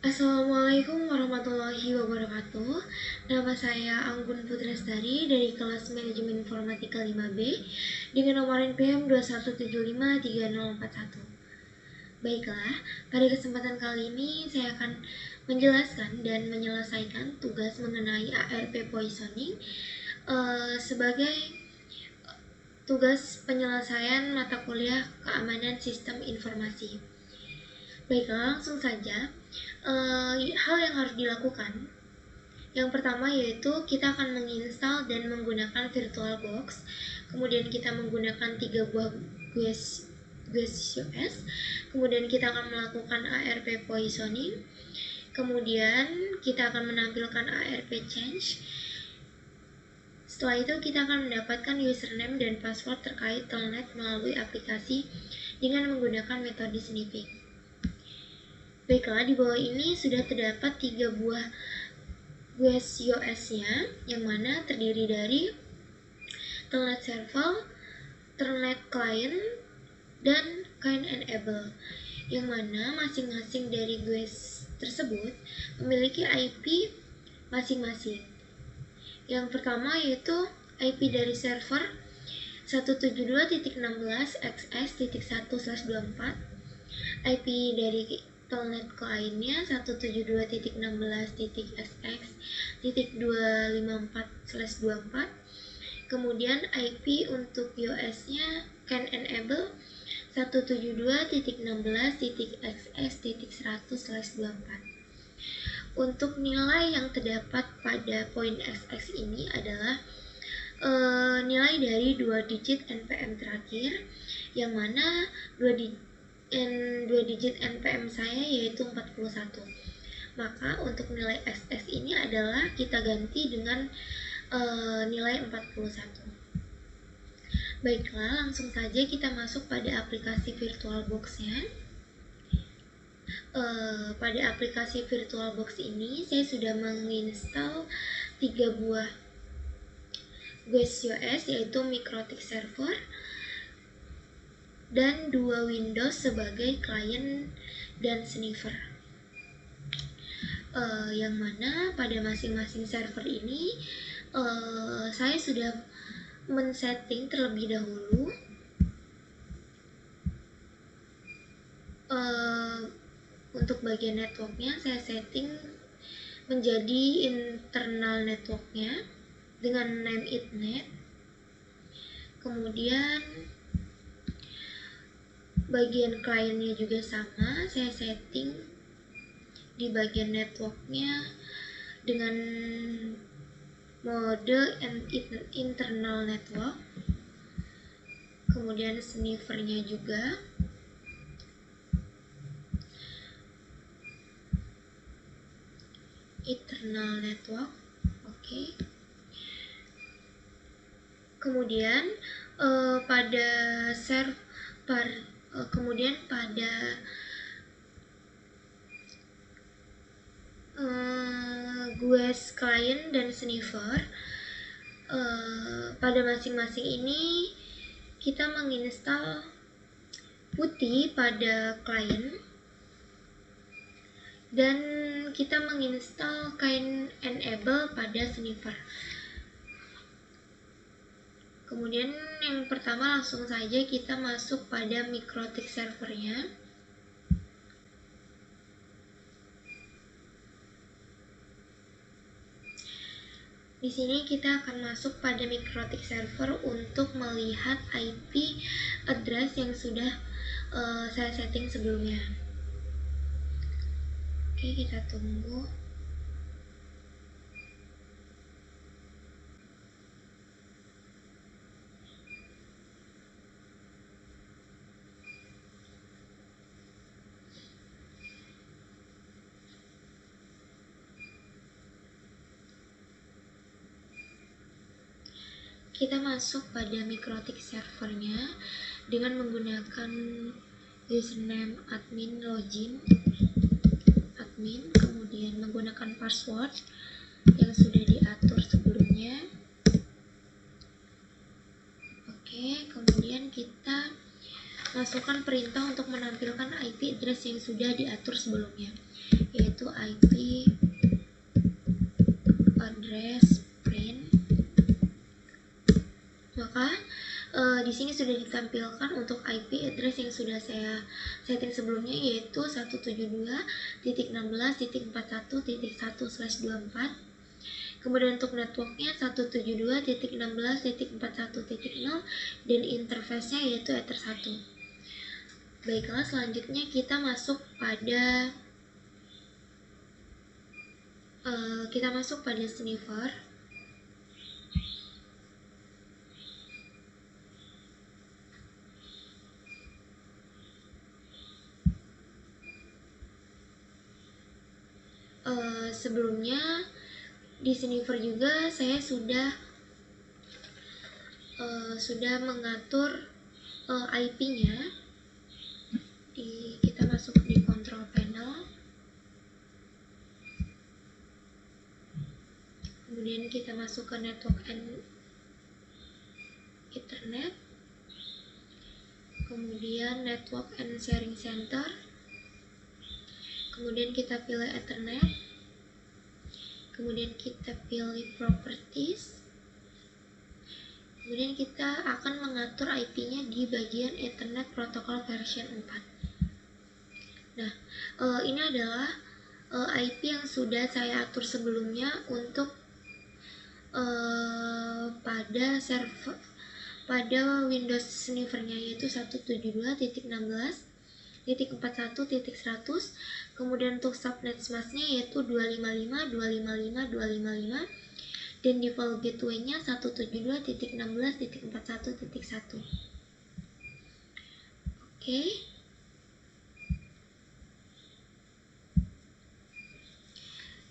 Assalamualaikum warahmatullahi wabarakatuh. Nama saya Anggun Putrastari dari kelas Manajemen Informatika 5B dengan nomor NPM 21753041. Baiklah, pada kesempatan kali ini saya akan menjelaskan dan menyelesaikan tugas mengenai ARP poisoning sebagai tugas penyelesaian mata kuliah Keamanan Sistem Informasi. Baiklah, langsung saja. Hal yang harus dilakukan, yang pertama yaitu kita akan menginstal dan menggunakan VirtualBox. Kemudian kita menggunakan 3 buah GUIS. Kemudian kita akan melakukan ARP poisoning. Kemudian kita akan menampilkan ARP change. Setelah itu kita akan mendapatkan username dan password terkait telnet melalui aplikasi dengan menggunakan metode sniffing. Baiklah, di bawah ini sudah terdapat 3 buah GUIS-nya, yang mana terdiri dari telnet server, telnet client, dan client enable, yang mana masing-masing dari GUIS tersebut memiliki IP masing-masing. Yang pertama yaitu IP dari server 172.16xx.1/24, IP dari telnet kliennya 172.16.xx.254/24. Kemudian IP untuk US-nya can enable 172.16.xx.100/24. Untuk nilai yang terdapat pada poin XX ini adalah nilai dari 2 digit NPM terakhir, yang mana 2 digit NPM saya yaitu 41. Maka untuk nilai SS ini adalah kita ganti dengan nilai 41. Baiklah, langsung saja kita masuk pada aplikasi VirtualBox-nya. Pada aplikasi VirtualBox ini saya sudah menginstal 3 buah GUIS yaitu Mikrotik Server dan 2 Windows sebagai klien dan sniffer. Yang mana pada masing-masing server ini saya sudah men-setting terlebih dahulu untuk bagian networknya saya setting menjadi internal networknya dengan name itnet. Kemudian bagian kliennya juga sama, saya setting di bagian networknya dengan mode internal network. Kemudian sniffernya juga internal network. Oke. Kemudian pada GUIS client dan sniffer, pada masing-masing ini kita menginstal putih pada client dan kita menginstal client enable pada sniffer. Kemudian yang pertama langsung saja kita masuk pada Mikrotik servernya. Di sini kita akan masuk pada Mikrotik server untuk melihat IP address yang sudah saya setting sebelumnya. Oke, kita tunggu. Kita masuk pada Mikrotik servernya dengan menggunakan username admin login admin, kemudian menggunakan password yang sudah diatur sebelumnya. Oke, kemudian kita masukkan perintah untuk menampilkan IP address yang sudah diatur sebelumnya, yaitu IP address print. Maka di sini sudah ditampilkan untuk IP address yang sudah saya setting sebelumnya, yaitu 172.16.41.1/24. Kemudian untuk networknya 172.16.41.0 dan interface-nya yaitu Ether 1. Baiklah, selanjutnya kita masuk pada sniffer. Sebelumnya di sniffer juga saya sudah mengatur IP-nya. Kita masuk di control panel, kemudian kita masuk ke network and Ethernet, kemudian network and sharing center, kemudian kita pilih Ethernet, kemudian kita pilih properties, kemudian kita akan mengatur IP-nya di bagian Ethernet protocol version 4. Nah, ini adalah IP yang sudah saya atur sebelumnya untuk pada Windows sniffer-nya, yaitu 172.16.41.100. Kemudian untuk subnet mask-nya yaitu 255.255.255 dan default gateway-nya 172.16.41.1. Oke.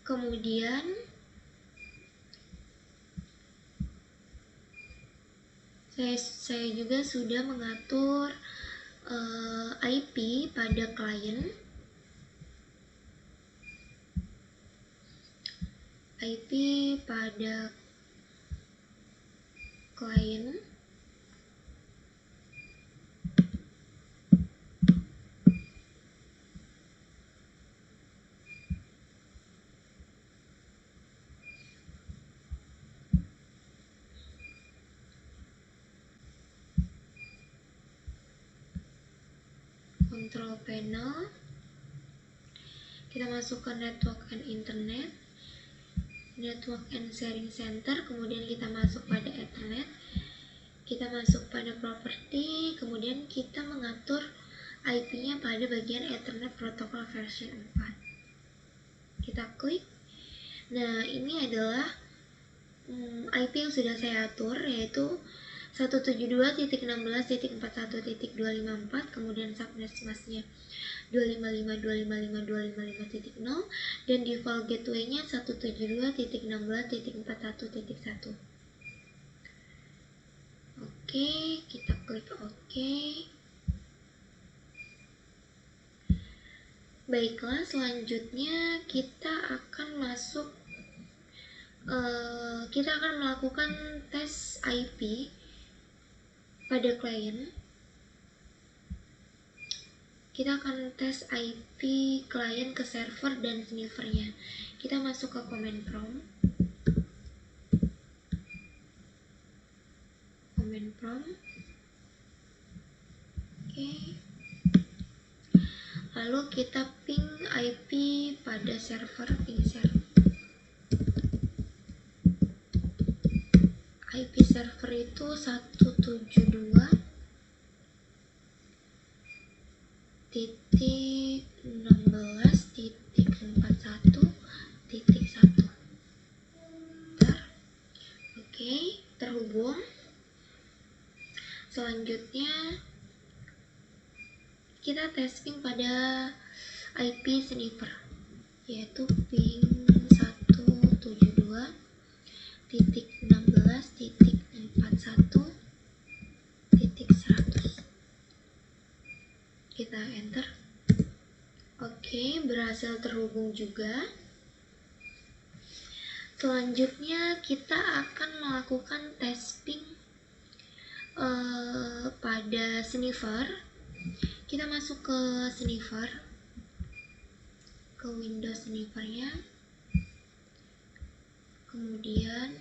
Kemudian saya juga sudah mengatur IP pada klien. IP pada klien control panel, kita masuk ke network and internet, network and sharing center, kemudian kita masuk pada Ethernet, kita masuk pada property, kemudian kita mengatur IP-nya pada bagian Ethernet protocol version 4. Kita klik. Nah, ini adalah IP yang sudah saya atur, yaitu 172.16.41.254, kemudian subnet mask-nya 255.255.255.0 dan default gateway-nya 172.16.41.1. Oke, kita klik OK. Baiklah, selanjutnya kita akan melakukan tes IP pada klien. Kita akan tes IP klien ke server dan sniffernya. Kita masuk ke command prompt. Oke. Lalu kita ping IP pada server, IP server itu 172.16.41.1. Oke, terhubung. Selanjutnya kita tes ping pada IP sniffer, yaitu ping 172.16.41.100. Kita enter. Oke, berhasil terhubung juga. Selanjutnya kita akan melakukan tes ping pada sniffer. Kita masuk ke sniffer, ke Windows sniffernya, kemudian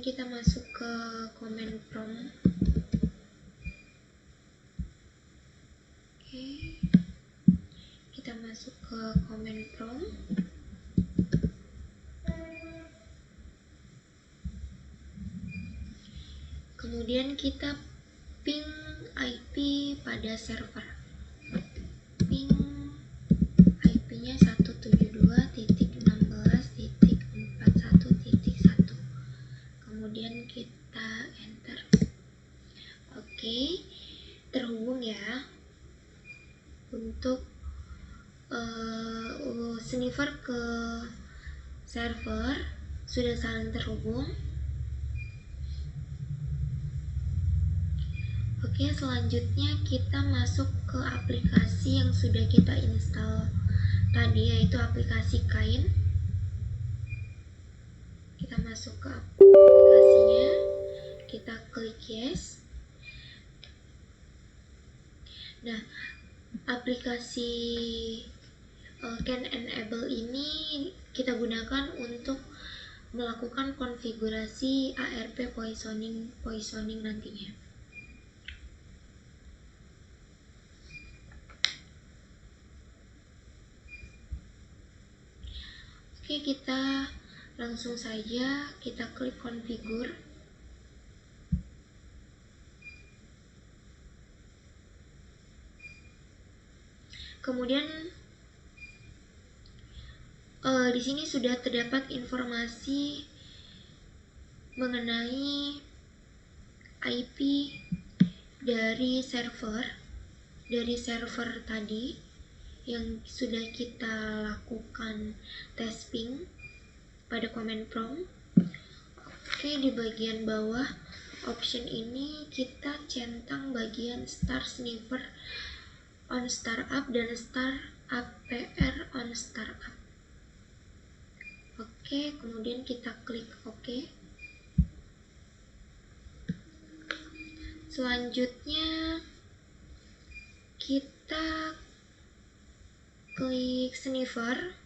kita masuk ke command prompt. Oke, kita masuk ke command prompt. Kemudian kita ping IP pada server. Ping IP-nya 172.16.41.1. Kemudian kita enter. Oke, terhubung ya. Untuk sniffer ke server sudah saling terhubung. Oke, selanjutnya kita masuk ke aplikasi yang sudah kita install tadi, yaitu aplikasi Kain. Kita masuk ke aplikasinya, kita klik yes. Nah, aplikasi Can Enable ini kita gunakan untuk melakukan konfigurasi ARP poisoning nantinya. Oke, kita langsung saja kita klik configure. Kemudian di sini sudah terdapat informasi mengenai IP dari server tadi yang sudah kita lakukan testing pada command prompt. Oke, di bagian bawah option ini kita centang bagian start sniffer on startup dan start APR on startup. Oke, kemudian kita klik OK. Selanjutnya kita klik sniffer.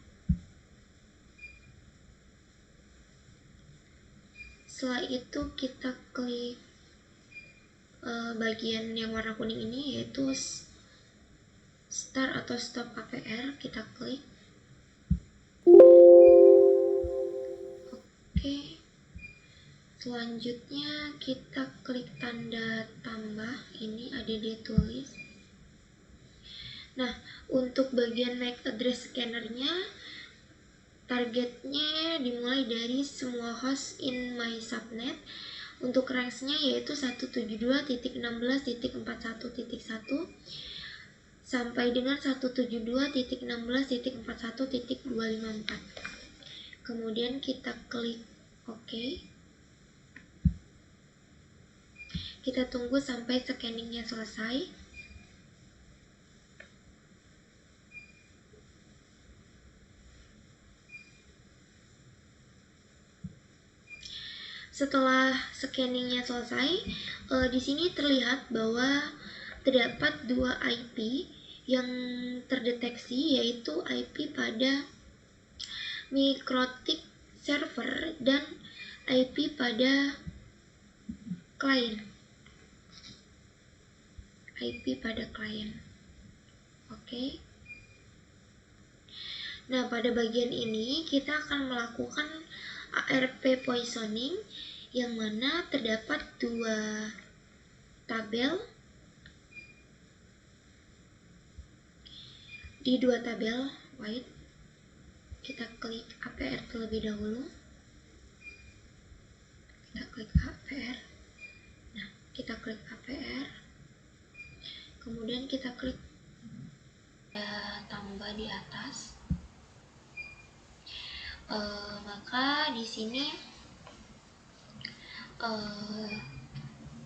Setelah itu kita klik bagian yang warna kuning ini, yaitu start atau stop APR. Kita klik. Oke. Selanjutnya kita klik tanda tambah, ini ada ditulis. Nah, untuk bagian MAC address scannernya, targetnya dimulai dari semua host in my subnet. Untuk range-nya yaitu 172.16.41.1 sampai dengan 172.16.41.254. Kemudian kita klik OK. Kita tunggu sampai scanningnya selesai. Setelah scanningnya selesai, di sini terlihat bahwa terdapat dua IP yang terdeteksi, yaitu IP pada Mikrotik server dan IP pada klien. Oke. Nah, pada bagian ini kita akan melakukan ARP poisoning, yang mana terdapat dua tabel. Di dua tabel white, kita klik APR terlebih dahulu. Kita klik APR. Nah, kita klik APR. Kemudian kita klik tambah di atas. Maka di sini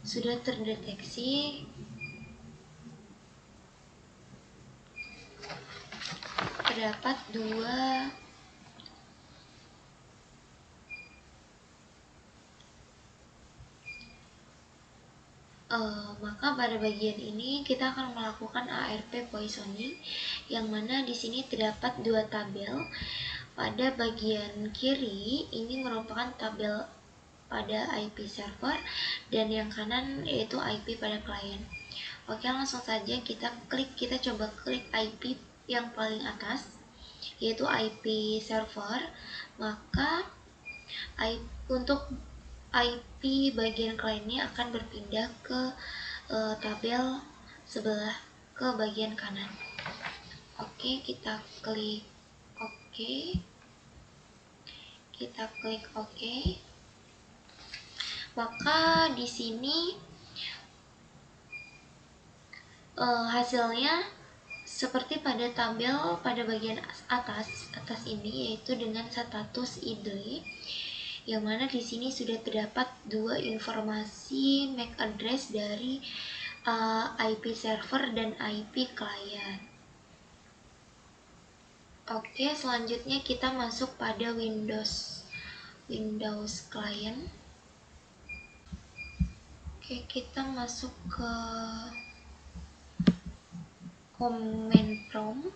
sudah terdeteksi terdapat dua maka pada bagian ini kita akan melakukan ARP poisoning, yang mana di sini terdapat dua tabel. Pada bagian kiri ini merupakan tabel pada IP server, dan yang kanan yaitu IP pada klien. Oke, langsung saja kita coba klik IP yang paling atas, yaitu IP server. Maka untuk IP bagian kliennya akan berpindah ke tabel sebelah ke bagian kanan. Oke, kita klik OK. Kita klik OK. Maka di sini hasilnya seperti pada tabel pada bagian atas ini, yaitu dengan status idle, yang mana di sini sudah terdapat dua informasi MAC address dari IP server dan IP client. Oke, selanjutnya kita masuk pada Windows client. Oke, kita masuk ke command prompt.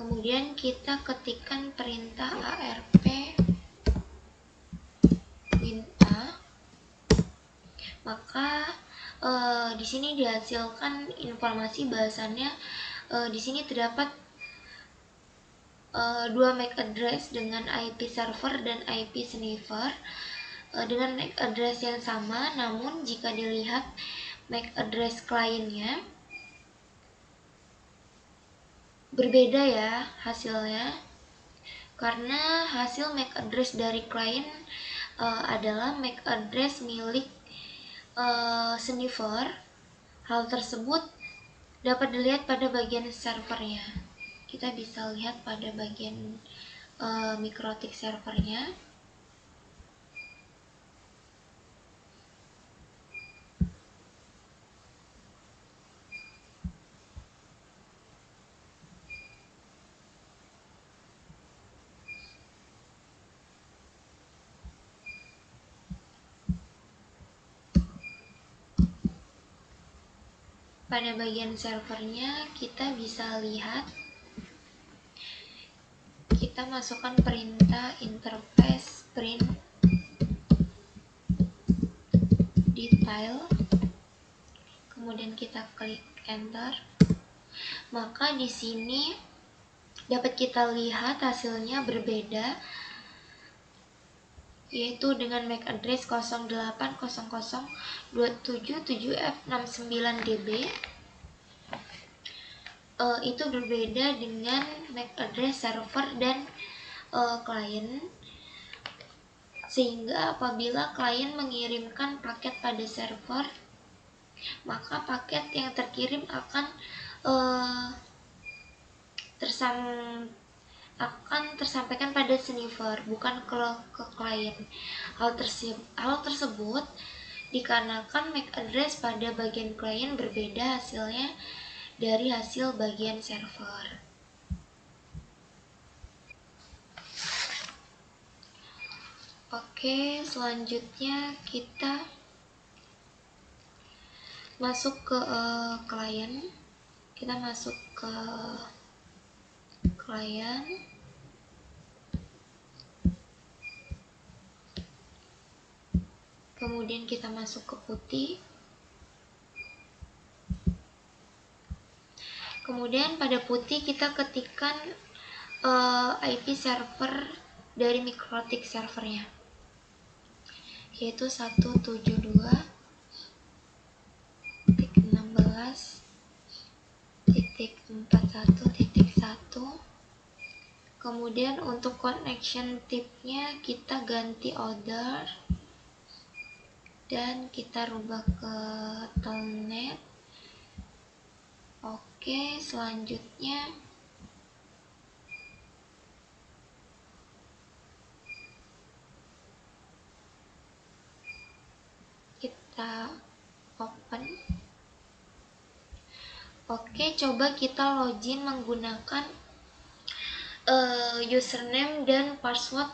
Kemudian kita ketikkan perintah ARP win-a. Maka di sini dihasilkan informasi bahwasannya di sini terdapat dua MAC address dengan IP server dan IP sniffer dengan MAC address yang sama, namun jika dilihat MAC address kliennya berbeda ya hasilnya, karena hasil MAC address dari klien adalah MAC address milik sniffer. Hal tersebut dapat dilihat pada bagian servernya. Kita bisa lihat pada bagian MikroTik servernya. Pada bagian servernya kita bisa lihat, kita masukkan perintah interface print detail, kemudian kita klik enter. Maka di sini dapat kita lihat hasilnya berbeda, yaitu dengan MAC address 08002777F69DB. Itu berbeda dengan MAC address server dan klien, sehingga apabila klien mengirimkan paket pada server, maka paket yang terkirim akan tersampaikan pada sniffer, bukan ke klien. Hal tersebut dikarenakan MAC address pada bagian klien berbeda hasilnya dari hasil bagian server. Oke, selanjutnya kita masuk ke klien. Kita masuk ke klien. Kemudian kita masuk ke putih. Kemudian pada putih kita ketikkan IP server dari MikroTik servernya, yaitu 172.16.41.1. Kemudian untuk connection type-nya kita ganti order dan kita rubah ke telnet. Oke, selanjutnya kita open. Oke, coba kita login menggunakan username dan password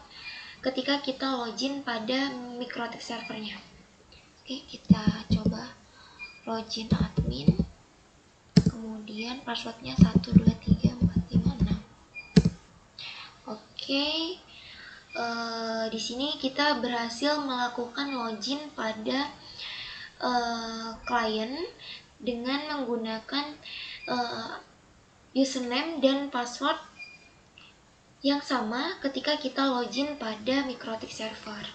ketika kita login pada Mikrotik servernya. Oke, kita coba login admin, kemudian passwordnya 123456. Oke, di sini kita berhasil melakukan login pada klien dengan menggunakan username dan password yang sama ketika kita login pada Mikrotik server.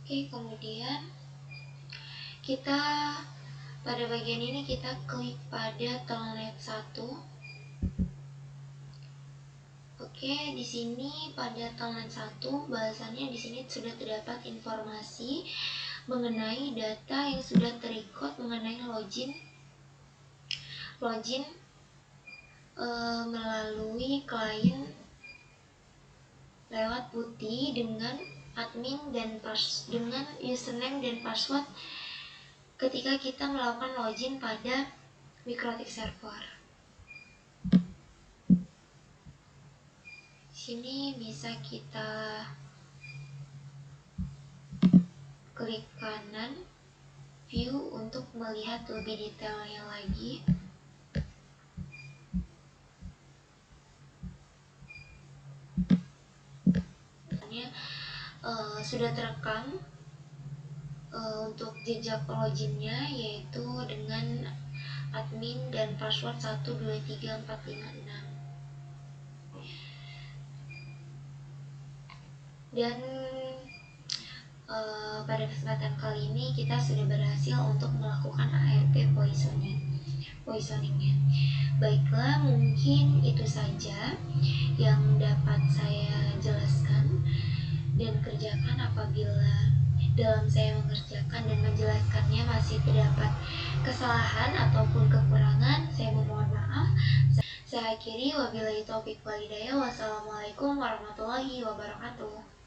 Oke, kemudian kita pada bagian ini kita klik pada telnet 1. Oke, di sini pada telnet 1 bahasannya di sini sudah terdapat informasi mengenai data yang sudah terrecord mengenai login melalui klien lewat putih dengan admin dan dengan username dan password ketika kita melakukan login pada Mikrotik server. Sini bisa kita klik kanan view untuk melihat lebih detailnya lagi. Sudah terekam untuk jejak loginnya, yaitu dengan admin dan password 123456. Dan pada kesempatan kali ini kita sudah berhasil untuk melakukan ARP poisoningnya. Baiklah, mungkin itu saja yang dapat saya jelaskan dan kerjakan. Apabila dalam saya mengerjakan dan menjelaskannya masih terdapat kesalahan ataupun kekurangan, saya memohon maaf. Saya akhiri, wabillahi taufik wal hidayah. Wassalamualaikum warahmatullahi wabarakatuh.